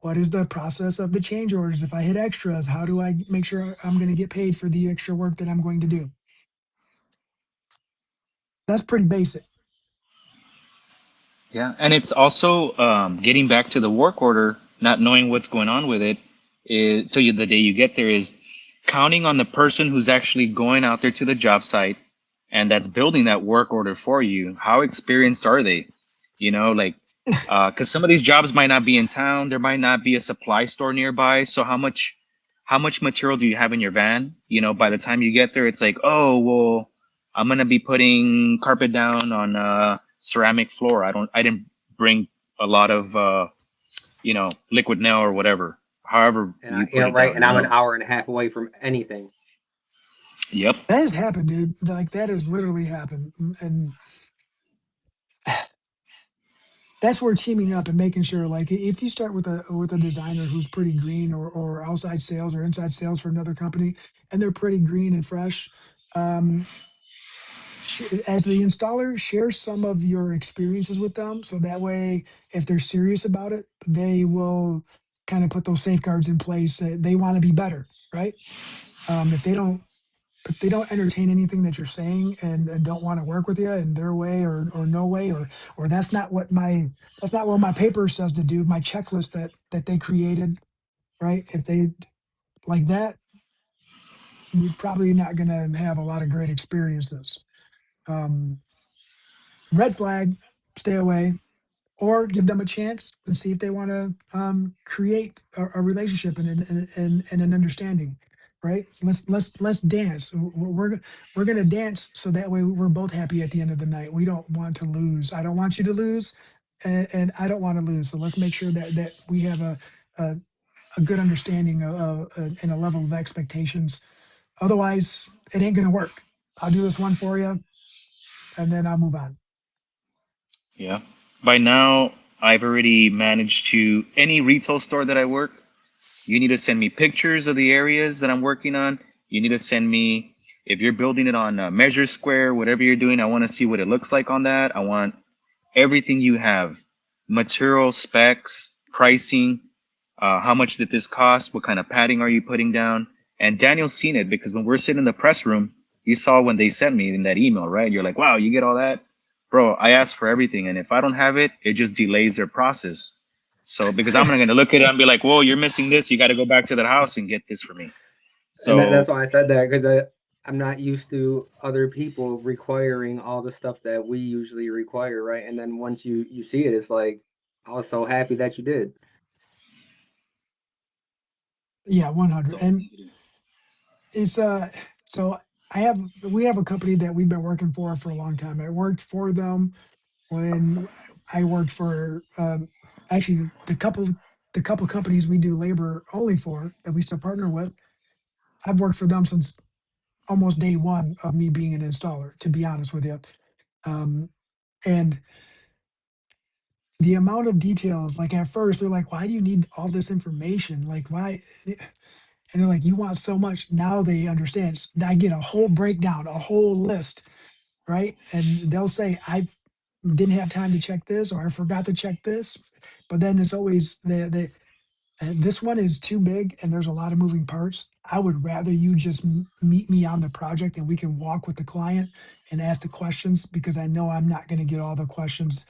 what is the process of the change orders? If I hit extras, how do I make sure I'm going to get paid for the extra work that I'm going to do? That's pretty basic. Yeah, and it's also getting back to the work order, not knowing what's going on with it, is, till the day you get there, is counting on the person who's actually going out there to the job site and that's building that work order for you. How experienced are they? You know, like, because some of these jobs might not be in town, there might not be a supply store nearby. So how much material do you have in your van? You know, by the time you get there, it's like, oh, well, I'm gonna be putting carpet down on ceramic floor. I didn't bring a lot of liquid nail or whatever. However And you yeah, put it right. down, And I'm an hour and a half away from anything. Yep. That has happened, dude. Like, that has literally happened. And that's where teaming up and making sure, like, if you start with a designer who's pretty green, or outside sales or inside sales for another company, and they're pretty green and fresh, um, as the installer, share some of your experiences with them, so that way, if they're serious about it, they will kind of put those safeguards in place. They want to be better, right? If they don't entertain anything that you're saying, and don't want to work with you in their way, or no way, or that's not what my paper says to do, my checklist that they created, right? If they like that, you're probably not going to have a lot of great experiences. Um, Red flag, stay away, or give them a chance and see if they want to create a relationship, and an understanding, right? Let's dance. We're gonna dance, so that way we're both happy at the end of the night. We don't want to lose. I don't want you to lose, and I don't want to lose. So let's make sure that we have a, a good understanding and a level of expectations. Otherwise, it ain't gonna work. I'll do this one for you, and then I'll move on. Yeah. By now, I've already managed to any retail store that I work. You need to send me pictures of the areas that I'm working on. You need to send me if you're building it on Measure Square, whatever you're doing. I want to see what it looks like on that. I want everything you have, material specs, pricing, how much did this cost? What kind of padding are you putting down? And Daniel's seen it because when we're sitting in the press room, you saw when they sent me in that email, right? You're like, wow, you get all that? Bro, I asked for everything. And if I don't have it, it just delays their process. So, because I'm not going to look at it and be like, whoa, you're missing this. You got to go back to that house and get this for me. And that's So, why I said that, because I'm not used to other people requiring all the stuff that we usually require, right? And then once you see it, it's like, I was so happy that you did. Yeah, 100. so And it's so we have a company that we've been working for a long time. I worked for them when I worked for, actually, the couple companies we do labor only for, that we still partner with. I've worked for them since almost day one of me being an installer, to be honest with you. Um, and the amount of details, like, at first they're like, why do you need all this information? Like, why? And they're like, you want so much. Now they understand. I get a whole breakdown, a whole list, right? And they'll say, I didn't have time to check this, or I forgot to check this. But then it's always this one is too big and there's a lot of moving parts. I would rather you just meet me on the project, and we can walk with the client and ask the questions, because I know I'm not going to get all the questions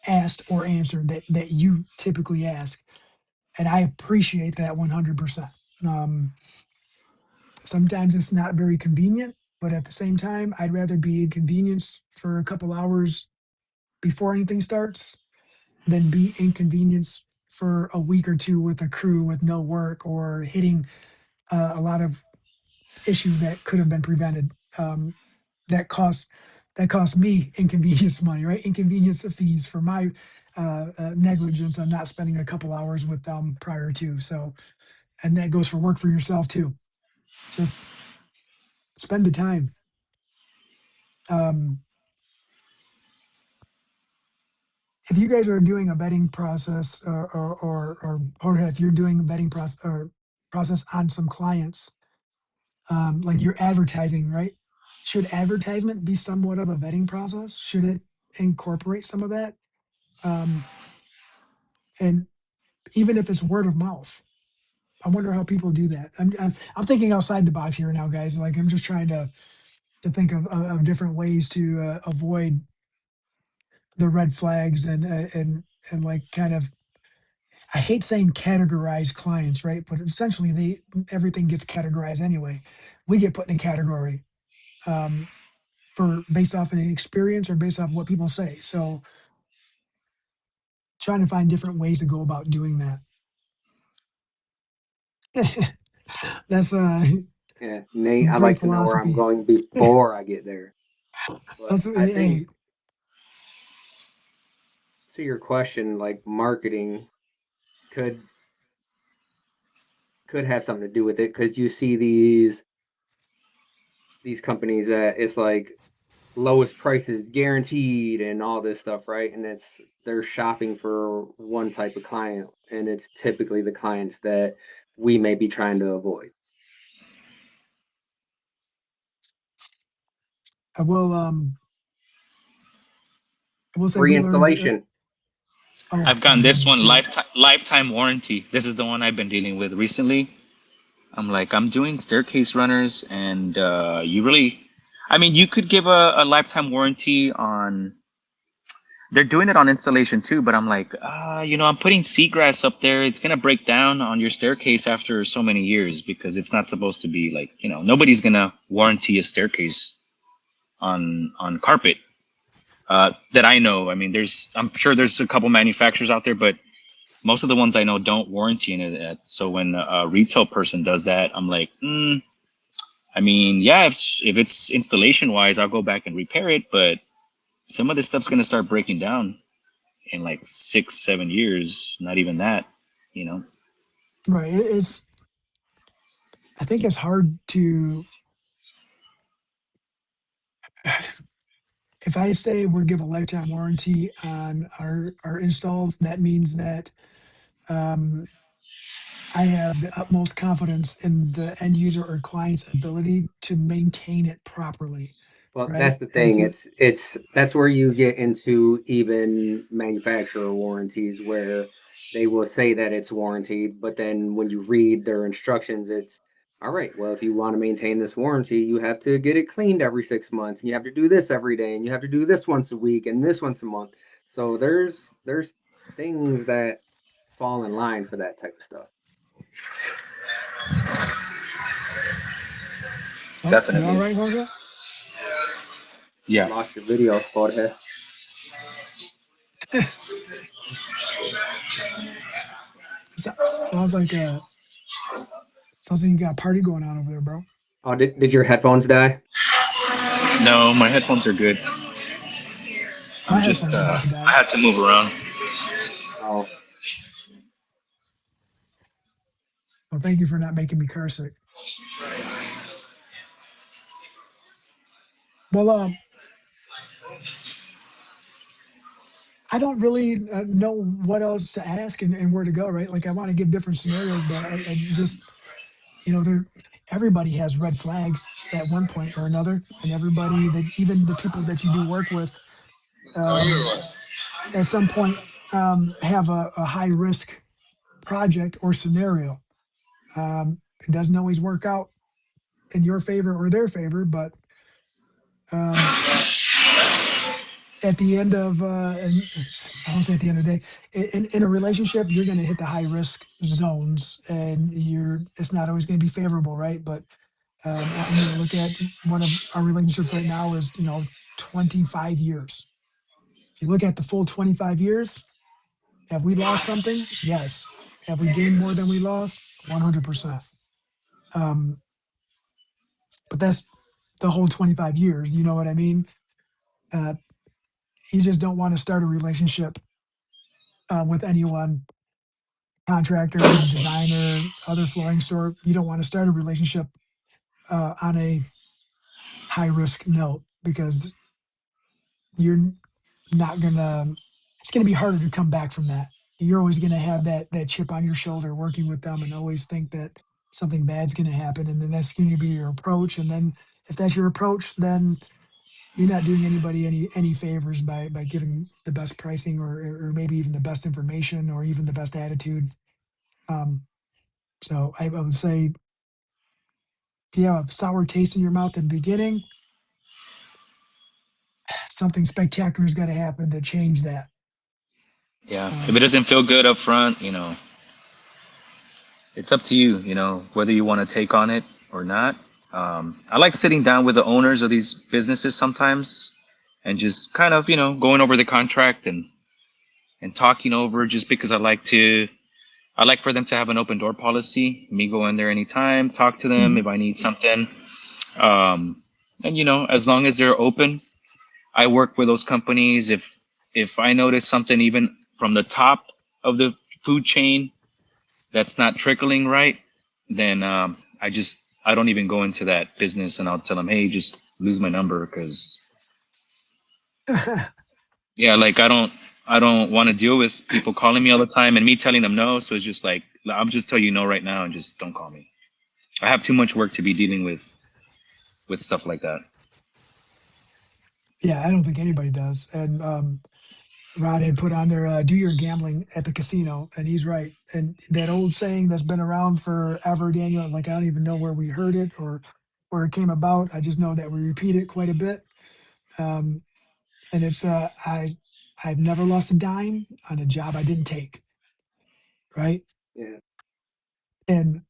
asked or answered that you typically ask. And I appreciate that 100%. Um, Sometimes it's not very convenient, but at the same time, I'd rather be inconvenienced for a couple hours before anything starts than be inconvenienced for a week or two with a crew with no work, or hitting a lot of issues that could have been prevented. That costs that cost me inconvenience money, right? Inconvenience fees for my negligence on not spending a couple hours with them prior to. So, and that goes for work for yourself too. Just spend the time. Um, if you guys are doing a vetting process, or if you're doing a vetting process on some clients, like you're advertising, right? Should advertisement be somewhat of a vetting process? Should it incorporate some of that? Um, and even if it's word of mouth, I wonder how people do that. I'm thinking outside the box here now, guys. Like I'm just trying to think of different ways to avoid the red flags and like kind of, I hate saying categorize clients, right? But essentially, everything gets categorized anyway. We get put in a category um, for based off an experience or based off what people say. So trying to find different ways to go about doing that. That's Yeah, Nate, I great like to know where I'm philosophy. going before I get there. But That's I think hey, to your question, like marketing could could have something to do with it because you see these companies that it's like lowest prices guaranteed and all this stuff, right? And it's they're shopping for one type of client, and it's typically the clients that we may be trying to avoid. I will I will say we learned. Reinstallation. Oh I've my gotten this goodness, one, yeah. lifetime warranty. This is the one I've been dealing with recently. I'm doing staircase runners, and you really, I mean, you could give a lifetime warranty on. They're doing it on installation too, but I'm like, I'm putting seagrass up there. It's gonna break down on your staircase after so many years because it's not supposed to be like, nobody's gonna warranty a staircase on carpet that I know. I mean, I'm sure there's a couple manufacturers out there, but most of the ones I know don't warranty it. So when a retail person does that, I'm like, I mean, yeah, if it's installation wise, I'll go back and repair it, but some of this stuff's gonna start breaking down in like 6 7 years, not even that, you know. Right. It's, I think it's hard to, if I say we're give a lifetime warranty on our installs, that means that um, I have the utmost confidence in the end user or client's ability to maintain it properly, Well, right? that's the And thing. to It's that's where you get into even manufacturer warranties where they will say that it's warranted, but then when you read their instructions, it's all right. Well, if you want to maintain this warranty, you have to get it cleaned every 6 months, and you have to do this every day, and you have to do this once a week, and this once a month. So there's things that fall in line for that type of stuff. oh, you all Definitely. right, Jorge? Yeah. Lost your video, Jorge. So- sounds like sounds like you got a party going on over there, bro. Oh, did your headphones die? No, my headphones are good. My I'm just headphones are about to I die. had to move around. Oh, Well, thank you for not making me car sick. Well, I don't really know what else to ask and where to go, right? Like I want to give different scenarios, but I just, there, everybody has red flags at one point or another, and everybody that even the people that you do work with, um, at some point, have a high risk project or scenario. It doesn't always work out in your favor or their favor, but um, at the end of and I don't say at the end of the day, in a relationship, you're going to hit the high risk zones, and it's not always going to be favorable, right? But I'm going to look at one of our relationships right now is 25 years. If you look at the full 25 years, have we lost something? Yes. Have we gained more than we lost? 100%. Um, but that's the whole 25 years. You know what I mean? Uh, you just don't want to start a relationship with anyone, contractor, designer, other flooring store. You don't want to start a relationship on a high risk note because you're not gonna it's going to be harder to come back from that. You're always going to have that chip on your shoulder working with them and always think that something bad's going to happen, and then that's going to be your approach. And then if that's your approach, then you're not doing anybody any favors by giving the best pricing or maybe even the best information or even the best attitude. Um, so I would say if you have a sour taste in your mouth at the beginning, something spectacular has got to happen to change that. Yeah. If it Um, doesn't feel good up front, it's up to you, whether you want to take on it or not. I like sitting down with the owners of these businesses sometimes and just kind of, going over the contract and talking over, just because I like for them to have an open door policy. Me go in there anytime, talk to them mhm, if I need something. And as long as they're open, I work with those companies. If I notice something even from the top of the food chain that's not trickling right, then I don't even go into that business, and I'll tell them, hey, just lose my number, because yeah, like I don't want to deal with people calling me all the time and me telling them no. So it's just like, I'll just tell you no right now and just don't call me. I have too much work to be dealing with stuff like that. yeah, I don't think anybody does. And Rod had put on there, do your gambling at the casino, and he's right. And that old saying that's been around forever, Daniel, like I don't even know where we heard it or where it came about. I just know that we repeat it quite a bit. Um, and it's I've never lost a dime on a job I didn't take, right? Yeah. And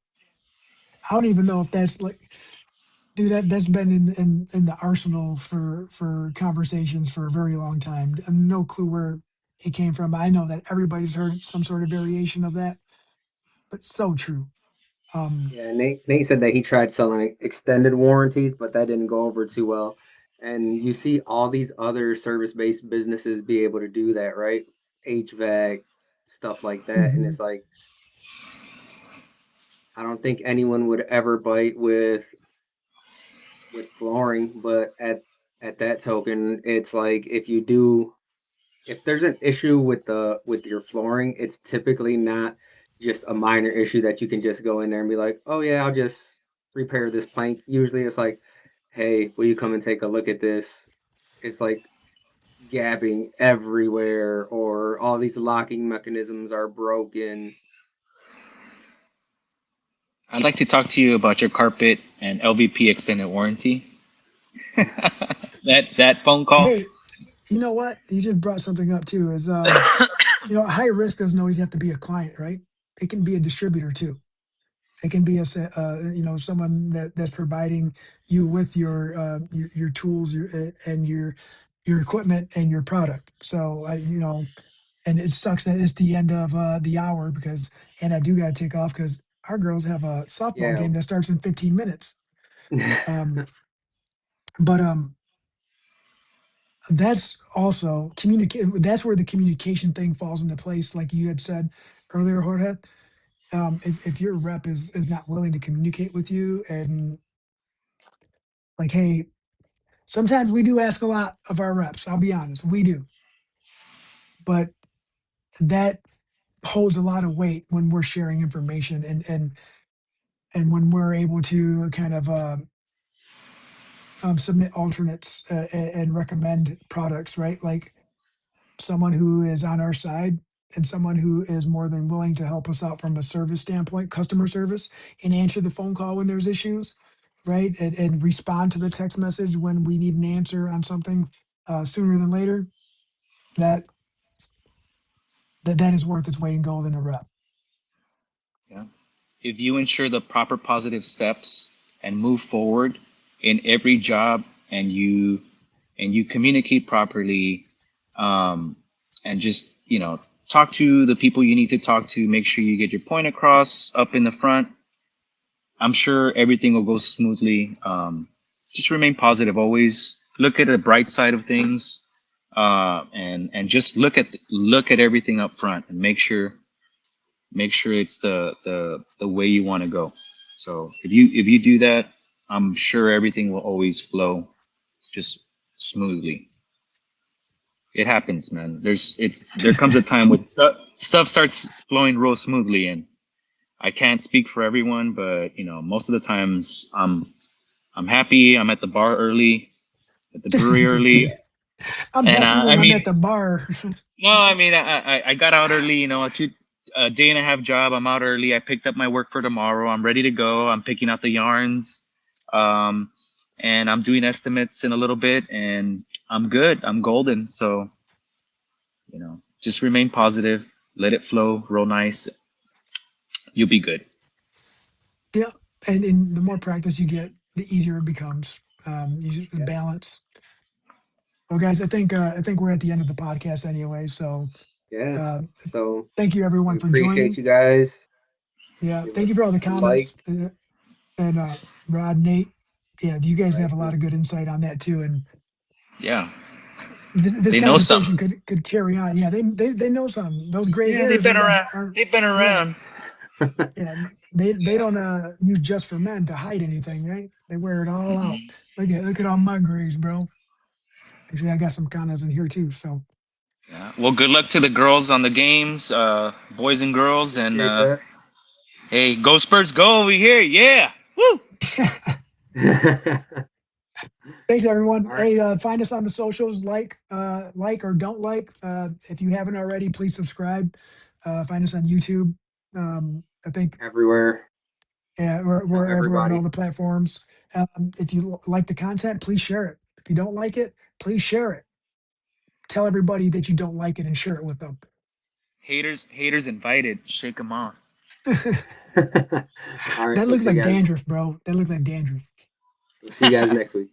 I don't even know if that's like, dude, that's been in the arsenal for conversations for a very long time. No clue where it came from. I know that everybody's heard some sort of variation of that, but so true. Um, Yeah, Nate said that he tried selling extended warranties, but that didn't go over too well. And you see all these other service-based businesses be able to do that, right? HVAC, stuff like that. And mhm. it's like, I don't think anyone would ever bite with flooring, but at that token, it's like if there's an issue with your flooring, it's typically not just a minor issue that you can just go in there and be like, "Oh yeah, I'll just repair this plank." Usually it's like, "Hey, will you come and take a look at this?" It's like gabbing everywhere or all these locking mechanisms are broken. I'd like to talk to you about your carpet and LVP extended warranty. That phone call. Hey, you know what? You just brought something up too. Is high risk doesn't always have to be a client, right? It can be a distributor too. It can be someone that's providing you with your tools, and your equipment and your product. So and it sucks that it's the end of the hour and I do got to take off because our girls have a softball Yeah. game that starts in 15 minutes. Um, but that's also communicate. That's where the communication thing falls into place, like you had said earlier, Jorge. If your rep is not willing to communicate with you and like, hey, sometimes we do ask a lot of our reps. I'll be honest, we do, but that holds a lot of weight when we're sharing information and when we're able to kind of submit alternates and recommend products, right? Like someone who is on our side and someone who is more than willing to help us out from a service standpoint, customer service, and answer the phone call when there's issues, right? And respond to the text message when we need an answer on something sooner than later. That that is worth its weight in gold in a rep. Yeah. If you ensure the proper positive steps and move forward in every job, and you communicate properly, and just talk to the people you need to talk to, make sure you get your point across up in the front, I'm sure everything will go smoothly. Just remain positive always. Look at the bright side of things, and just look at everything up front and make sure it's the way you want to go. So if you do that, I'm sure everything will always flow just smoothly. It happens, man. There comes a time when stuff starts flowing real smoothly, and I can't speak for everyone, but most of the times I'm happy. I'm at the bar early, at the brewery This early, dude. I'm and happy I when I'm at mean, the bar. no, I mean, I got out early. A day and a half job. I'm out early. I picked up my work for tomorrow. I'm ready to go. I'm picking out the yarns, um, and I'm doing estimates in a little bit, and I'm good. I'm golden. So just remain positive. Let it flow. Real nice. You'll be good. Yeah, and the more practice you get, the easier it becomes. The Yeah. balance. Well, guys, I think we're at the end of the podcast anyway. So, Yeah. uh, So thank you we everyone for appreciate joining. you guys. Yeah, Give thank you for all us the a like. comments. And Rod, Nate, yeah, you guys have Right. a lot of good insight on that too. And Yeah, this they know conversation something. could carry on. Yeah, they know something. Those gray Yeah, they've hairs been around. aren't They've been yeah. around. Yeah, they Yeah. don't use just for men to hide anything, right? They wear it all out. Mhm. Look at all my grays, bro. Actually, I got some condos in here too. So Yeah. Well, good luck to the girls on the games, boys and girls, and Appreciate that. hey, go Spurs, go over here! Yeah, woo! thanks everyone. All right. Hey, find us on the socials, like or don't like. If you haven't already, please subscribe. Find us on YouTube. I think Everywhere. yeah, Tell we're everywhere on all everybody. the platforms. If you like the content, please share it. If you don't like it, please share it. Tell everybody that you don't like it and share it with them. Haters invited. Shake them off. All right. That We'll looks see you like guys. dandruff, bro. That looks like dandruff. We'll see you guys next week.